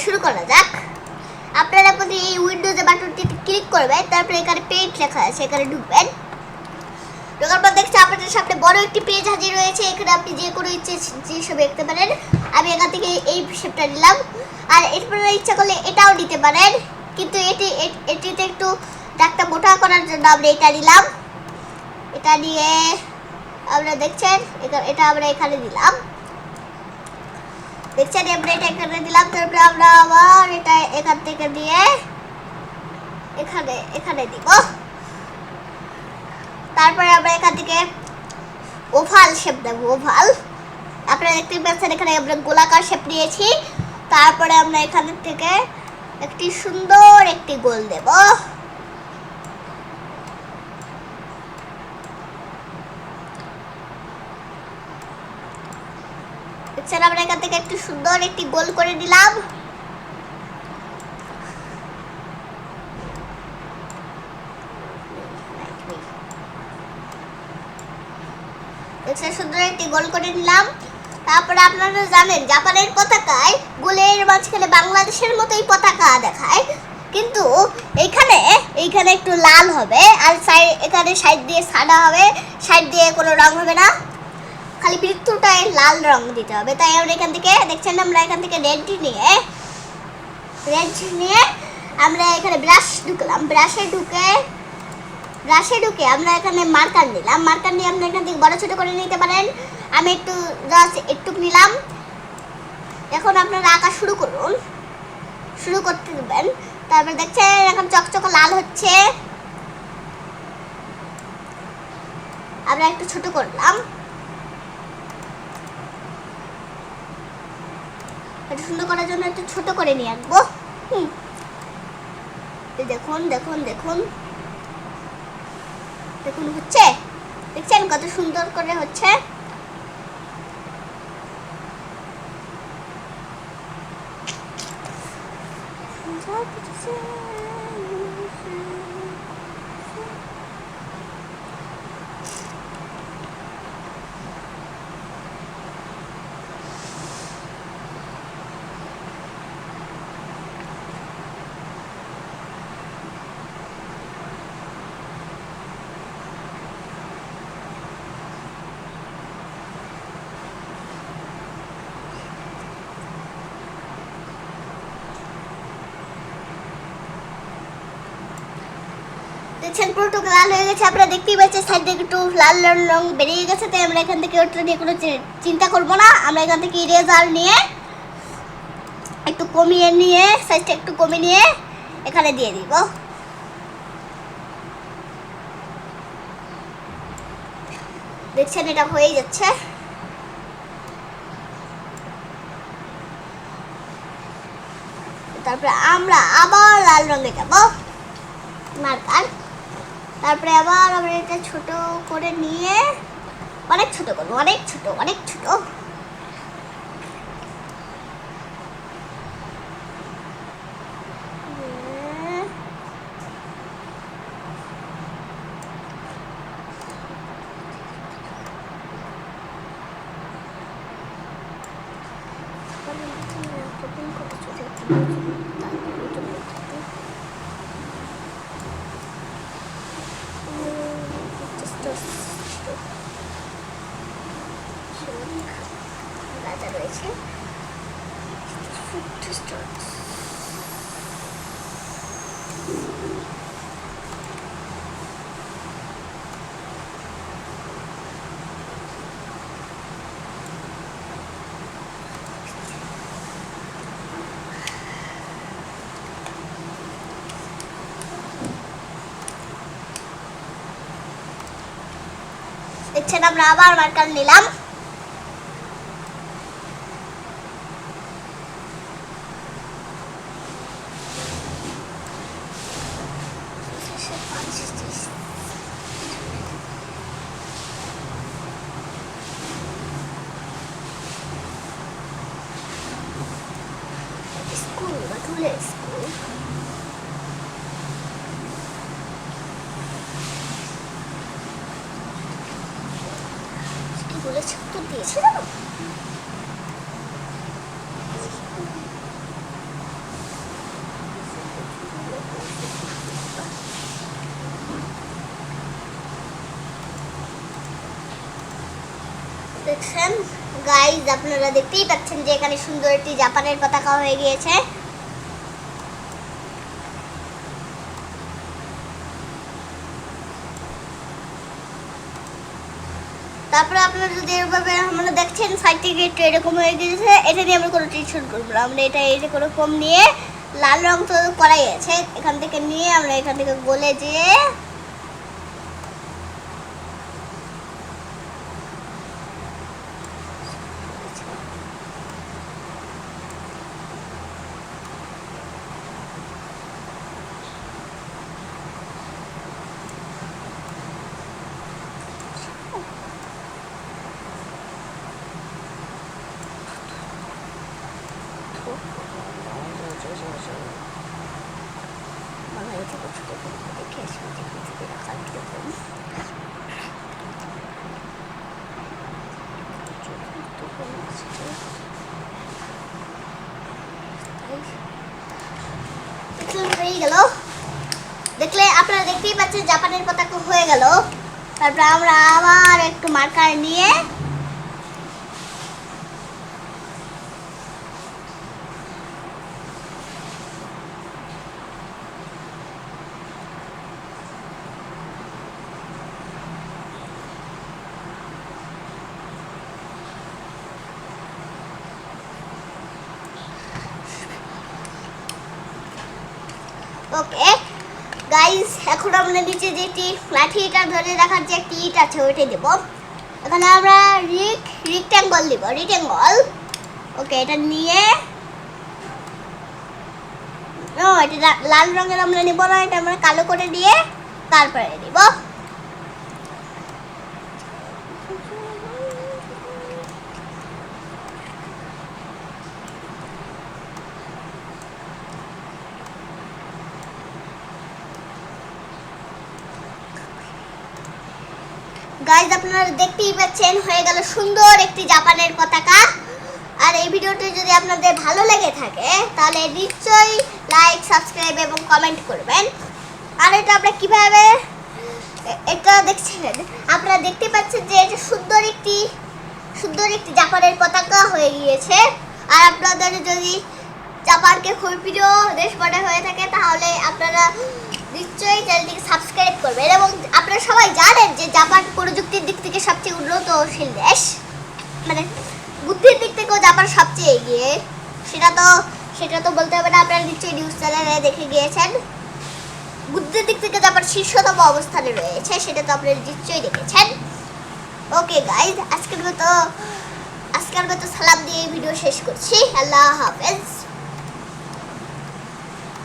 শুরু করা যাক। আপনারা প্রতি এই উইন্ডোজে বাটনটিতে ক্লিক করবেন, তারপরে এখানে পেজ লেখা আছে, এখানে ঢুকবেন। ঢোকার পর দেখছি আপনাদের সামনে বড় একটি পেজ হাজির রয়েছে। এখানে আপনি যে কোনো ইচ্ছে যেসব দেখতে পারেন। আমি এখান থেকে এই শেপটা নিলাম, আর এরপরে ইচ্ছা করলে এটাও নিতে পারেন, কিন্তু এটিতে একটু দাগটা মোটা করার জন্য আমরা এটা নিলাম। এটা নিয়ে আমরা দেখছেন এটা আমরা এখানে দিলাম, দেখছেন আমরা এটা এখানে দিলাম। তারপরে আমরা আবার এটা এখান থেকে দিয়ে এখানে দিব। তারপরে আমরা এখান থেকে ওভাল শেপ দেব। ওভাল আপনারা দেখতে পাচ্ছেন এখানে আমরা গোলাকার শেপ নিয়েছি। তারপরে আমরা এখান থেকে একটি সুন্দর একটি গোল দেব। দেখছেন আমরা এখান থেকে একটু সুন্দর একটি গোল করে দিলাম। দেখছেন সুন্দর একটি গোল করে নিলাম। তারপরে আপনারা জানেন জাপানের পতাকায় গোলের মাঝখানে বাংলাদেশের মতোই পতাকা দেখায়, কিন্তু এইখানে একটু লাল হবে, আর এখানে সাইড দিয়ে সাদা হবে, সাইড দিয়ে কোনো রং হবে না, খালি বৃত্তটায় লাল রং দিতে হবে। তাই আমরা এখান থেকে দেখছেন আমরা এখান থেকে রেড নিয়ে আমরা এখানে ব্রাশ ঢুকলাম। ব্রাশে ঢুকে আমরা এখানে মার্কার নিলাম। মার্কার নিয়ে আপনি এখান থেকে বড় ছোট করে নিতে পারেন। আমি একটু নিলাম। এখন আপনারা আঁকা শুরু করতে দেবেন। তারপর দেখছেন এখন চকচকে লাল হচ্ছে। আমরা একটু ছোট করলাম, এটা সুন্দর করার জন্য একটু ছোট করে নিয়ে আসবো। দেখুন হচ্ছে, দেখছেন কত সুন্দর করে হচ্ছে। দেখছেন পুরোটুকু লাল হয়ে গেছে। আপনারা দেখতেই পাচ্ছেন সাইড থেকে একটু লাল রং বেরিয়ে গেছে। তাই আমরা এখান থেকে ওটা নিয়ে কোনো চিন্তা করবো না। আমরা এখান থেকে ইরেজার নিয়ে একটু কমিয়ে নিয়ে সাইজটা একটু কমিয়ে নিয়ে এখানে দিয়ে দিব। দেখছেন এটা হয়ে যাচ্ছে। তারপরে আমরা আবার লাল রঙে যাব মার্কার। তারপরে আবার আমরা এটা ছোট করে নিয়ে অনেক ছোট করবো, অনেক ছোট। রয়েছে দেখছেন আমরা আবার মার্কার নিলাম। বলেছে তো দিয়েছে না। দেখছেন গাইজ, আপনারা দেখতেই পাচ্ছেন যে এখানে সুন্দর একটি জাপানের পতাকা হয়ে গিয়েছে। তারপরে আপনারা যদি এভাবে আমরা দেখছেন সাইড থেকে একটু এরকম হয়ে গিয়েছে, এটা নিয়ে আমরা কোনো টেনশন করবো না। আমরা এটা কোনো কম নিয়ে লাল রং তো করাই আছে, এখান থেকে নিয়ে আমরা এখান থেকে গলে যেয়ে হয়ে গেল। দেখলে আপনারা দেখতেই পাচ্ছেন জাপানের পতাকা হয়ে গেল। তারপর আমরা আবার একটু মার্কার নিয়ে ওকে গাইস, এখন আমরা নিচে যেটি লাঠিটা ধরে রাখার যে একটি ইট আছে ওইটাই দেব। এখানে আমরা রিক্ট্যাঙ্গল দেব, রিক্ট্যাঙ্গল। ওকে, এটা নিয়ে এটা লাল রঙের আমরা নেব না, এটা আমরা কালো করে দিয়ে তারপরে দেব। গাইজ, আপনারা দেখতেই পাচ্ছেন হয়ে গেল সুন্দর একটি জাপানের পতাকা। আর এই ভিডিওটি যদি আপনাদের ভালো লেগে থাকে তাহলে নিশ্চয়ই লাইক, সাবস্ক্রাইব এবং কমেন্ট করবেন। আর এটা আমরা কিভাবে এটা দেখছেন, আপনারা দেখতে পাচ্ছেন যে এটা সুন্দর একটি জাপানের পতাকা হয়ে গিয়েছে। আর আপনাদের যদি জাপানকে খুব প্রিয় দেশ মনে হয়ে থাকে তাহলে আপনারা নিশ্চয়ই চ্যানেলটিকে সাবস্ক্রাইব করবেন। এবং আপনারা সবাই জানেন যে জাপান প্রযুক্তির দিক থেকে সবচেয়ে উন্নতশীল দেশ, মানে বুদ্ধির দিক থেকেও জাপান সবচেয়ে এগিয়ে। সেটা তো বলতে হবে না, আপনারা নিশ্চয়ই নিউজ চ্যানেলে দেখে গিয়েছেন। বুদ্ধির দিক থেকে জাপান শীর্ষতম অবস্থানে রয়েছে, সেটা তো আপনারা নিশ্চয়ই দেখেছেন। ওকে গাইজ, আজকের মতো সালাম দিয়ে ভিডিও শেষ করছি। আল্লাহ হাফেজ।